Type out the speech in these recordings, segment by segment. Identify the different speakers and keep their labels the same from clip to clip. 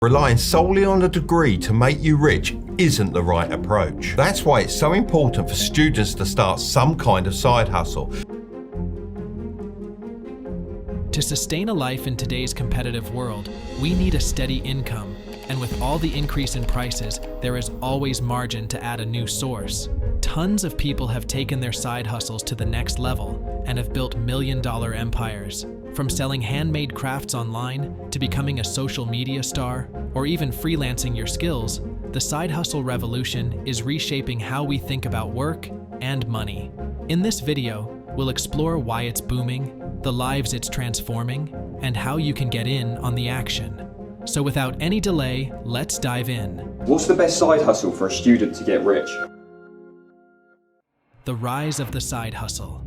Speaker 1: Relying solely on a degree to make you rich isn't the right approach. That's why it's so important for students to start some kind of side hustle.
Speaker 2: To sustain a life in today's competitive world, we need a steady income, and with all the increase in prices, there is always margin to add a new source. Tons of people have taken their side hustles to the next level and have built million-dollar empires. From selling handmade crafts online to becoming a social media star, or even freelancing your skills, the side hustle revolution is reshaping how we think about work and money. In this video, we'll explore why it's booming, the lives it's transforming, and how you can get in on the action. So without any delay, let's dive in.
Speaker 3: What's the best side hustle for a student to get rich?
Speaker 2: The rise of the side hustle.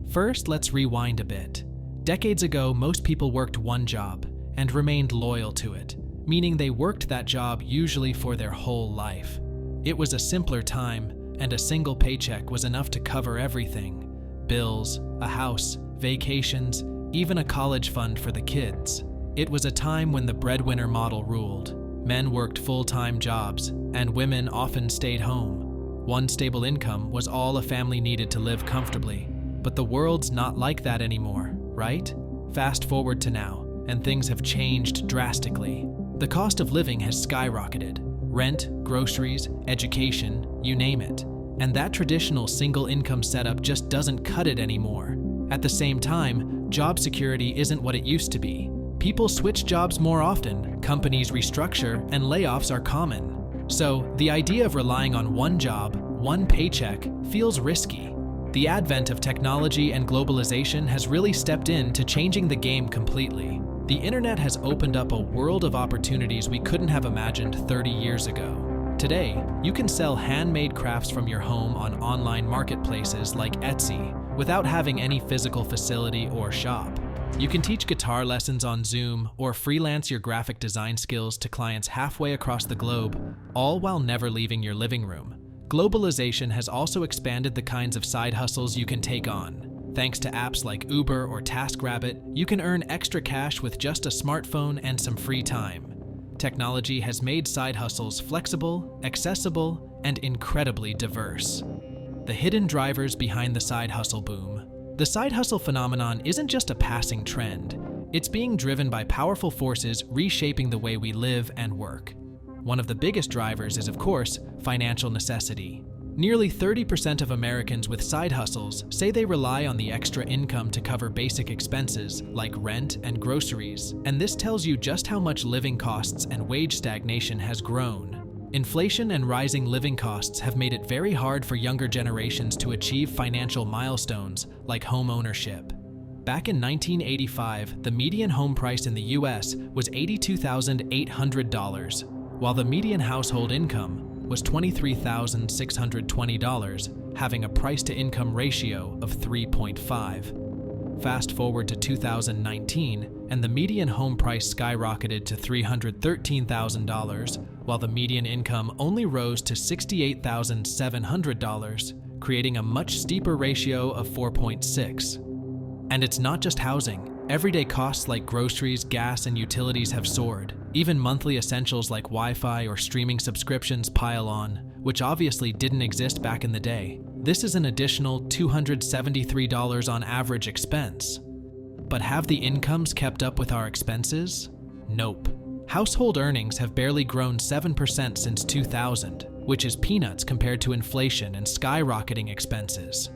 Speaker 2: First, let's rewind a bit. Decades ago, most people worked one job and remained loyal to it, meaning they worked that job usually for their whole life. It was a simpler time, and a single paycheck was enough to cover everything: bills, a house, vacations, even a college fund for the kids. It was a time when the breadwinner model ruled. Men worked full-time jobs, and women often stayed home. One stable income was all a family needed to live comfortably. But the world's not like that anymore, right? Fast forward to now, and things have changed drastically. The cost of living has skyrocketed. Rent, groceries, education, you name it. And that traditional single income setup just doesn't cut it anymore. At the same time, job security isn't what it used to be. People switch jobs more often, companies restructure, and layoffs are common. So, the idea of relying on one job, one paycheck, feels risky. The advent of technology and globalization has really stepped in to changing the game completely. The internet has opened up a world of opportunities we couldn't have imagined 30 years ago. Today, you can sell handmade crafts from your home on online marketplaces like Etsy without having any physical facility or shop. You can teach guitar lessons on Zoom or freelance your graphic design skills to clients halfway across the globe, all while never leaving your living room. Globalization has also expanded the kinds of side hustles you can take on. Thanks to apps like Uber or TaskRabbit, you can earn extra cash with just a smartphone and some free time. Technology has made side hustles flexible, accessible, and incredibly diverse. The hidden drivers behind the side hustle boom. The side hustle phenomenon isn't just a passing trend. It's being driven by powerful forces reshaping the way we live and work. One of the biggest drivers is, of course, financial necessity. Nearly 30% of Americans with side hustles say they rely on the extra income to cover basic expenses like rent and groceries, and this tells you just how much living costs and wage stagnation has grown. Inflation and rising living costs have made it very hard for younger generations to achieve financial milestones like home ownership. Back in 1985, the median home price in the US was $82,800. While the median household income was $23,620, having a price-to-income ratio of 3.5. Fast forward to 2019, and the median home price skyrocketed to $313,000, while the median income only rose to $68,700, creating a much steeper ratio of 4.6. And it's not just housing. Everyday costs like groceries, gas, and utilities have soared. Even monthly essentials like Wi-Fi or streaming subscriptions pile on, which obviously didn't exist back in the day. This is an additional $273 on average expense. But have the incomes kept up with our expenses? Nope. Household earnings have barely grown 7% since 2000, which is peanuts compared to inflation and skyrocketing expenses.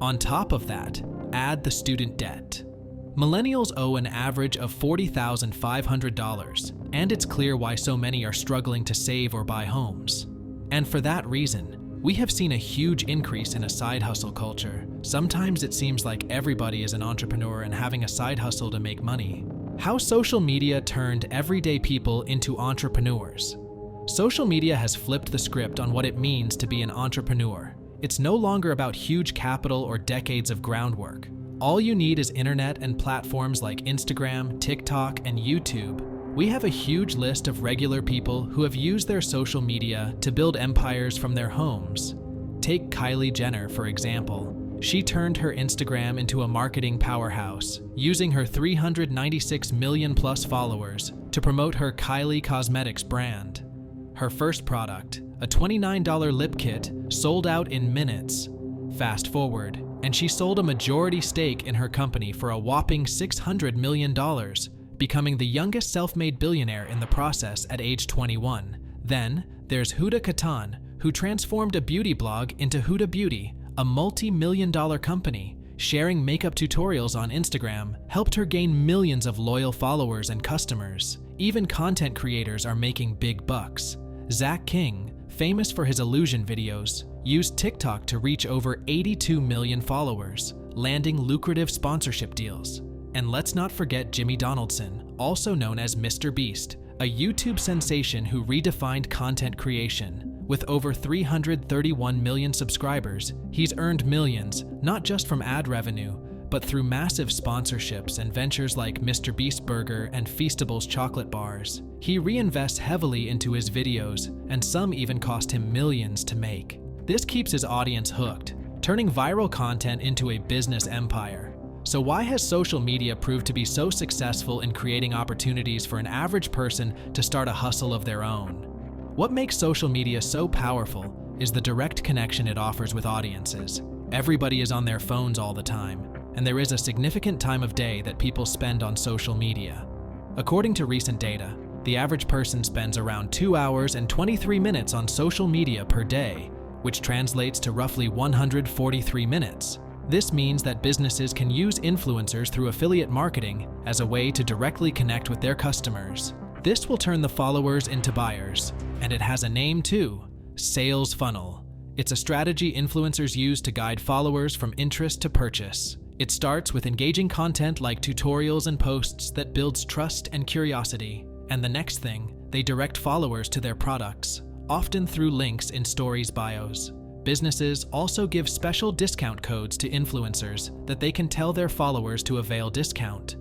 Speaker 2: On top of that, add the student debt. Millennials owe an average of $40,500, and it's clear why so many are struggling to save or buy homes. And for that reason, we have seen a huge increase in a side hustle culture. Sometimes it seems like everybody is an entrepreneur and having a side hustle to make money. How social media turned everyday people into entrepreneurs. Social media has flipped the script on what it means to be an entrepreneur. It's no longer about huge capital or decades of groundwork. All you need is internet and platforms like Instagram, TikTok, and YouTube. We have a huge list of regular people who have used their social media to build empires from their homes. Take Kylie Jenner, for example. She turned her Instagram into a marketing powerhouse, using her 396 million plus followers to promote her Kylie Cosmetics brand. Her first product, a $29 lip kit, sold out in minutes. Fast forward, and she sold a majority stake in her company for a whopping $600 million, becoming the youngest self-made billionaire in the process at age 21. Then, there's Huda Kattan, who transformed a beauty blog into Huda Beauty, a multi-million-dollar company. Sharing makeup tutorials on Instagram helped her gain millions of loyal followers and customers. Even content creators are making big bucks. Zach King, famous for his illusion videos, used TikTok to reach over 82 million followers, landing lucrative sponsorship deals. And let's not forget Jimmy Donaldson, also known as Mr. Beast, a YouTube sensation who redefined content creation. With over 331 million subscribers, he's earned millions, not just from ad revenue, but through massive sponsorships and ventures like Mr. Beast Burger and Feastables chocolate bars. He reinvests heavily into his videos, and some even cost him millions to make. This keeps his audience hooked, turning viral content into a business empire. So why has social media proved to be so successful in creating opportunities for an average person to start a hustle of their own? What makes social media so powerful is the direct connection it offers with audiences. Everybody is on their phones all the time, and there is a significant time of day that people spend on social media. According to recent data, the average person spends around 2 hours and 23 minutes on social media per day, which translates to roughly 143 minutes. This means that businesses can use influencers through affiliate marketing as a way to directly connect with their customers. This will turn the followers into buyers, and it has a name too: sales funnel. It's a strategy influencers use to guide followers from interest to purchase. It starts with engaging content like tutorials and posts that builds trust and curiosity, and the next thing, they direct followers to their products, often through links in stories' bios. Businesses also give special discount codes to influencers that they can tell their followers to avail discount.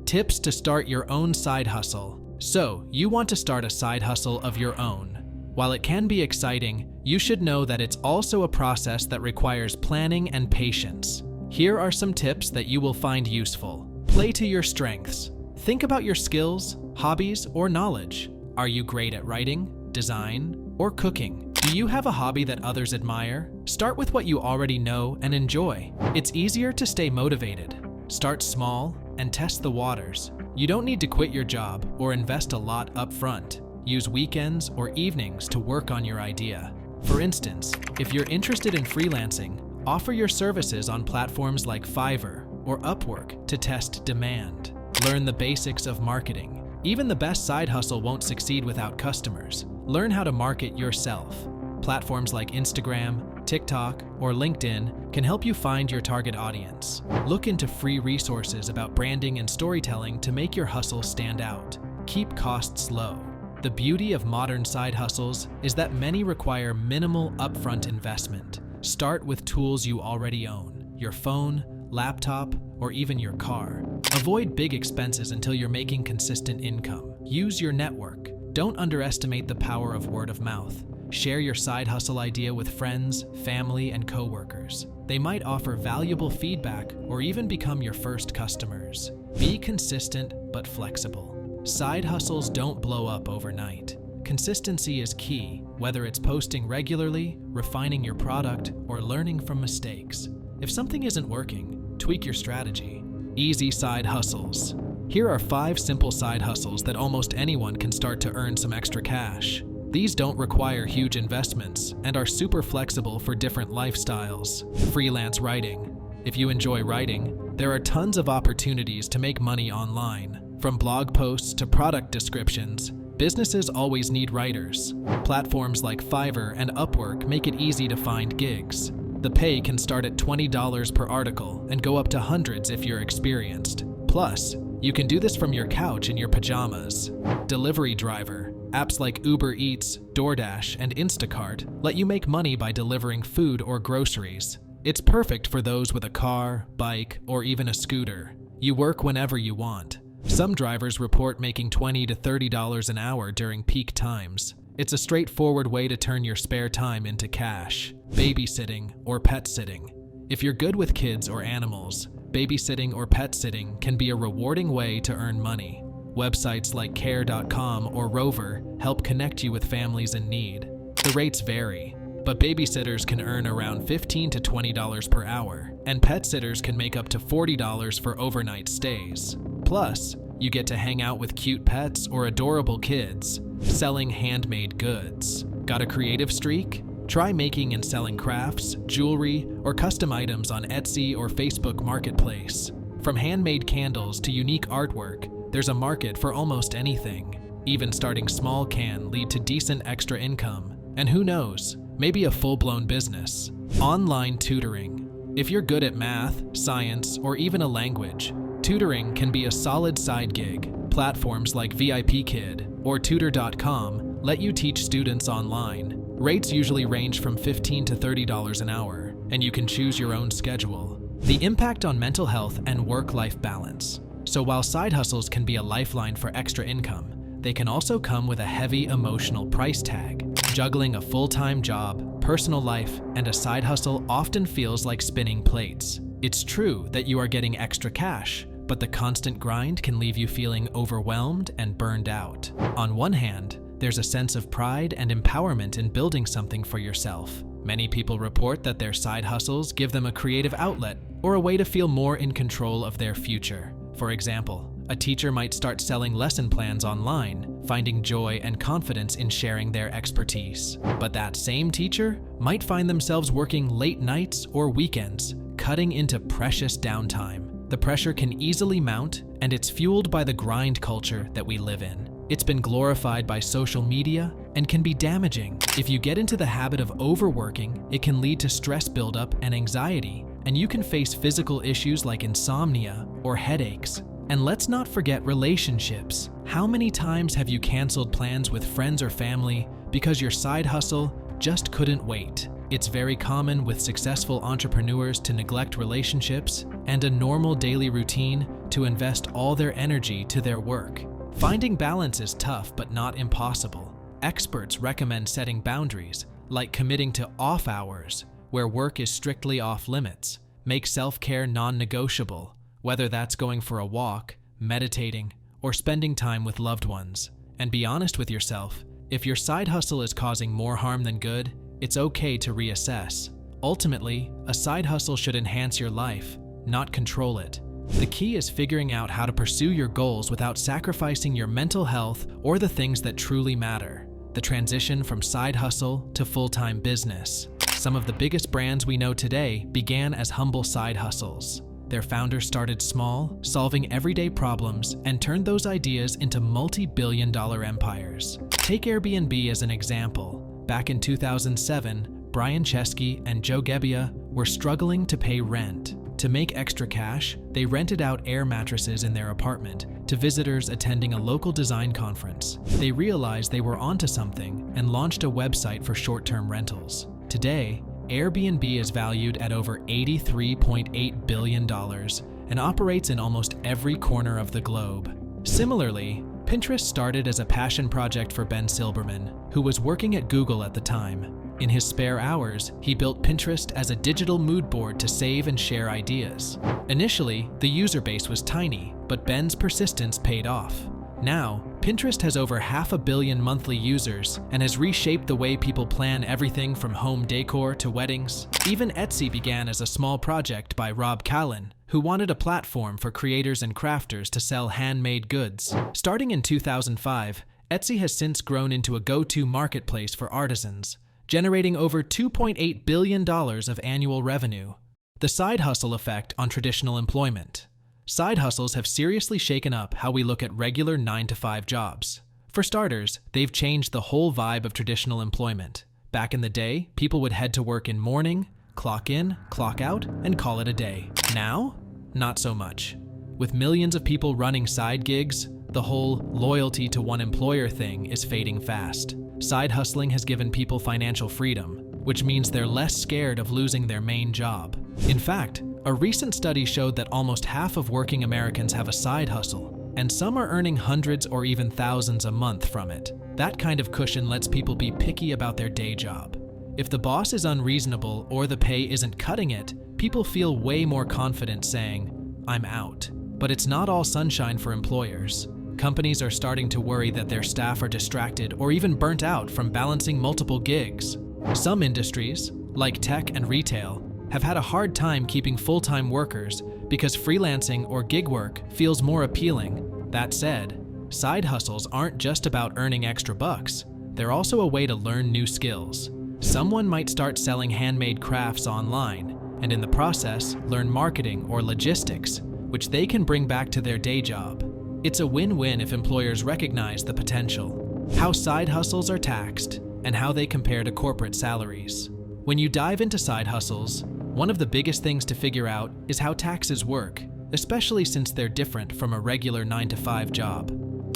Speaker 2: Tips to start your own side hustle. So, you want to start a side hustle of your own. While it can be exciting, you should know that it's also a process that requires planning and patience. Here are some tips that you will find useful. Play to your strengths. Think about your skills, hobbies, or knowledge. Are you great at writing, design, or cooking? Do you have a hobby that others admire? Start with what you already know and enjoy. It's easier to stay motivated. Start small and test the waters. You don't need to quit your job or invest a lot up front. Use weekends or evenings to work on your idea. For instance, if you're interested in freelancing, offer your services on platforms like Fiverr or Upwork to test demand. Learn the basics of marketing. Even the best side hustle won't succeed without customers. Learn how to market yourself. Platforms like Instagram, TikTok, or LinkedIn can help you find your target audience. Look into free resources about branding and storytelling to make your hustle stand out. Keep costs low. The beauty of modern side hustles is that many require minimal upfront investment. Start with tools you already own: your phone, laptop, or even your car. Avoid big expenses until you're making consistent income. Use your network. Don't underestimate the power of word of mouth. Share your side hustle idea with friends, family, and coworkers. They might offer valuable feedback or even become your first customers. Be consistent but flexible. Side hustles don't blow up overnight. Consistency is key, whether it's posting regularly, refining your product, or learning from mistakes. If something isn't working, tweak your strategy. Easy side hustles. Here are 5 simple side hustles that almost anyone can start to earn some extra cash. These don't require huge investments and are super flexible for different lifestyles. Freelance writing. If you enjoy writing, there are tons of opportunities to make money online. From blog posts to product descriptions, businesses always need writers. Platforms like Fiverr and Upwork make it easy to find gigs. The pay can start at $20 per article and go up to hundreds if you're experienced. Plus, you can do this from your couch in your pajamas. Delivery driver. Apps like Uber Eats, DoorDash, and Instacart let you make money by delivering food or groceries. It's perfect for those with a car, bike, or even a scooter. You work whenever you want. Some drivers report making $20 to $30 an hour during peak times. It's a straightforward way to turn your spare time into cash. Babysitting or pet sitting. If you're good with kids or animals, babysitting or pet sitting can be a rewarding way to earn money. Websites like care.com or Rover help connect you with families in need. The rates vary, but babysitters can earn around $15 to $20 per hour, and pet sitters can make up to $40 for overnight stays. Plus, you get to hang out with cute pets or adorable kids. Selling handmade goods. Got a creative streak? Try making and selling crafts, jewelry, or custom items on Etsy or Facebook Marketplace. From handmade candles to unique artwork, there's a market for almost anything. Even starting small can lead to decent extra income. And who knows, maybe a full-blown business. Online tutoring. If you're good at math, science, or even a language, tutoring can be a solid side gig. Platforms like VIPKid or Tutor.com let you teach students online. Rates usually range from $15 to $30 an hour, and you can choose your own schedule. The impact on mental health and work-life balance. So while side hustles can be a lifeline for extra income, they can also come with a heavy emotional price tag. Juggling a full-time job, personal life, and a side hustle often feels like spinning plates. It's true that you are getting extra cash, but the constant grind can leave you feeling overwhelmed and burned out. On one hand, there's a sense of pride and empowerment in building something for yourself. Many people report that their side hustles give them a creative outlet or a way to feel more in control of their future. For example, a teacher might start selling lesson plans online, finding joy and confidence in sharing their expertise. But that same teacher might find themselves working late nights or weekends, cutting into precious downtime. The pressure can easily mount, and it's fueled by the grind culture that we live in. It's been glorified by social media and can be damaging. If you get into the habit of overworking, it can lead to stress buildup and anxiety, and you can face physical issues like insomnia or headaches. And let's not forget relationships. How many times have you canceled plans with friends or family because your side hustle just couldn't wait? It's very common with successful entrepreneurs to neglect relationships and a normal daily routine to invest all their energy to their work. Finding balance is tough but not impossible. Experts recommend setting boundaries, like committing to off hours, where work is strictly off limits. Make self-care non-negotiable, whether that's going for a walk, meditating, or spending time with loved ones. And be honest with yourself. If your side hustle is causing more harm than good, it's okay to reassess. Ultimately, a side hustle should enhance your life, not control it. The key is figuring out how to pursue your goals without sacrificing your mental health or the things that truly matter. The transition from side hustle to full-time business. Some of the biggest brands we know today began as humble side hustles. Their founders started small, solving everyday problems, and turned those ideas into multi-billion-dollar empires. Take Airbnb as an example. Back in 2007, Brian Chesky and Joe Gebbia were struggling to pay rent. To make extra cash, they rented out air mattresses in their apartment to visitors attending a local design conference. They realized they were onto something and launched a website for short-term rentals. Today, Airbnb is valued at over $83.8 billion and operates in almost every corner of the globe. Similarly, Pinterest started as a passion project for Ben Silbermann, who was working at Google at the time. In his spare hours, he built Pinterest as a digital mood board to save and share ideas. Initially, the user base was tiny, but Ben's persistence paid off. Now, Pinterest has over 500 million monthly users and has reshaped the way people plan everything from home decor to weddings. Even Etsy began as a small project by Rob Callen, who wanted a platform for creators and crafters to sell handmade goods. Starting in 2005, Etsy has since grown into a go-to marketplace for artisans, generating over $2.8 billion of annual revenue. The side hustle effect on traditional employment. Side hustles have seriously shaken up how we look at regular 9-to-5 jobs. For starters, they've changed the whole vibe of traditional employment. Back in the day, people would head to work in morning, clock in, clock out, and call it a day. Now, not so much. With millions of people running side gigs, the whole loyalty to one employer thing is fading fast. Side hustling has given people financial freedom, which means they're less scared of losing their main job. In fact, a recent study showed that almost half of working Americans have a side hustle, and some are earning hundreds or even thousands a month from it. That kind of cushion lets people be picky about their day job. If the boss is unreasonable or the pay isn't cutting it, people feel way more confident saying, "I'm out." But it's not all sunshine for employers. Companies are starting to worry that their staff are distracted or even burnt out from balancing multiple gigs. Some industries, like tech and retail, have had a hard time keeping full-time workers because freelancing or gig work feels more appealing. That said, side hustles aren't just about earning extra bucks. They're also a way to learn new skills. Someone might start selling handmade crafts online, and in the process, learn marketing or logistics, which they can bring back to their day job. It's a win-win if employers recognize the potential. How side hustles are taxed, and how they compare to corporate salaries. When you dive into side hustles, one of the biggest things to figure out is how taxes work, especially since they're different from a regular 9-to-5 job.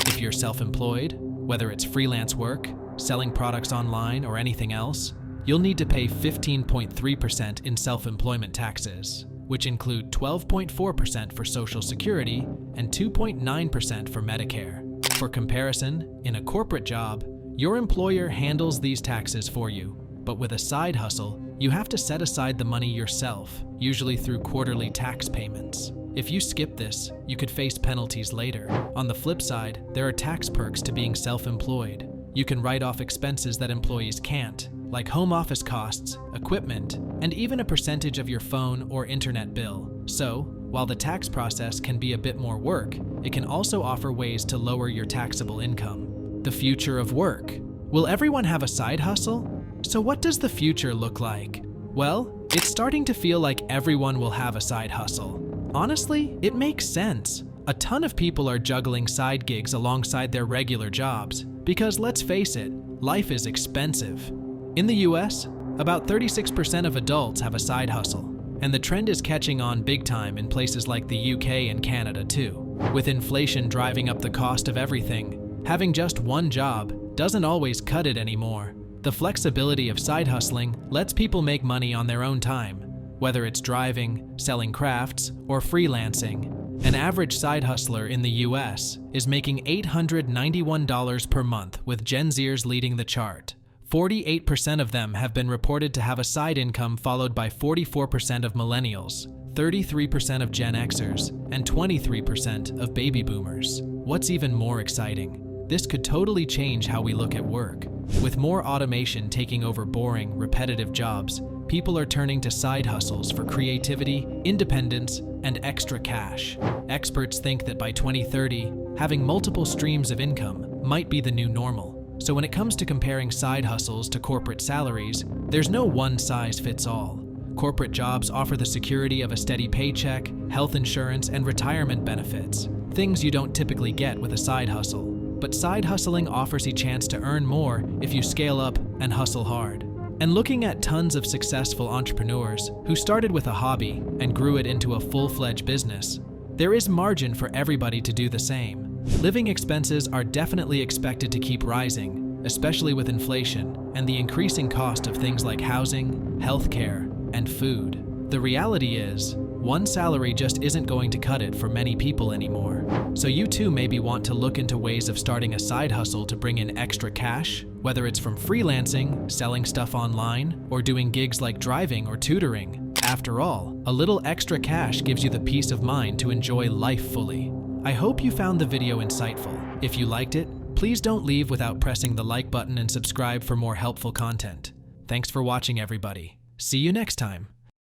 Speaker 2: If you're self-employed, whether it's freelance work, selling products online, or anything else, you'll need to pay 15.3% in self-employment taxes, which include 12.4% for Social Security and 2.9% for Medicare. For comparison, in a corporate job, your employer handles these taxes for you, but with a side hustle, you have to set aside the money yourself, usually through quarterly tax payments. If you skip this, you could face penalties later. On the flip side, there are tax perks to being self-employed. You can write off expenses that employees can't, like home office costs, equipment, and even a percentage of your phone or internet bill. So, while the tax process can be a bit more work, it can also offer ways to lower your taxable income. The future of work. Will everyone have a side hustle? So what does the future look like? Well, it's starting to feel like everyone will have a side hustle. Honestly, it makes sense. A ton of people are juggling side gigs alongside their regular jobs because, let's face it, life is expensive. In the US, about 36% of adults have a side hustle, and the trend is catching on big time in places like the UK and Canada too. With inflation driving up the cost of everything, having just one job doesn't always cut it anymore. The flexibility of side hustling lets people make money on their own time, whether it's driving, selling crafts, or freelancing. An average side hustler in the US is making $891 per month, with Gen Zers leading the chart. 48% of them have been reported to have a side income, followed by 44% of millennials, 33% of Gen Xers, and 23% of baby boomers. What's even more exciting? This could totally change how we look at work. With more automation taking over boring, repetitive jobs, people are turning to side hustles for creativity, independence, and extra cash. Experts think that by 2030, having multiple streams of income might be the new normal. So when it comes to comparing side hustles to corporate salaries, there's no one-size-fits-all. Corporate jobs offer the security of a steady paycheck, health insurance, and retirement benefits, things you don't typically get with a side hustle. But side hustling offers a chance to earn more if you scale up and hustle hard. And looking at tons of successful entrepreneurs who started with a hobby and grew it into a full-fledged business, there is margin for everybody to do the same. Living expenses are definitely expected to keep rising, especially with inflation and the increasing cost of things like housing, healthcare, and food. The reality is, one salary just isn't going to cut it for many people anymore. So you too maybe want to look into ways of starting a side hustle to bring in extra cash, whether it's from freelancing, selling stuff online, or doing gigs like driving or tutoring. After all, a little extra cash gives you the peace of mind to enjoy life fully. I hope you found the video insightful. If you liked it, please don't leave without pressing the like button and subscribe for more helpful content. Thanks for watching, everybody. See you next time.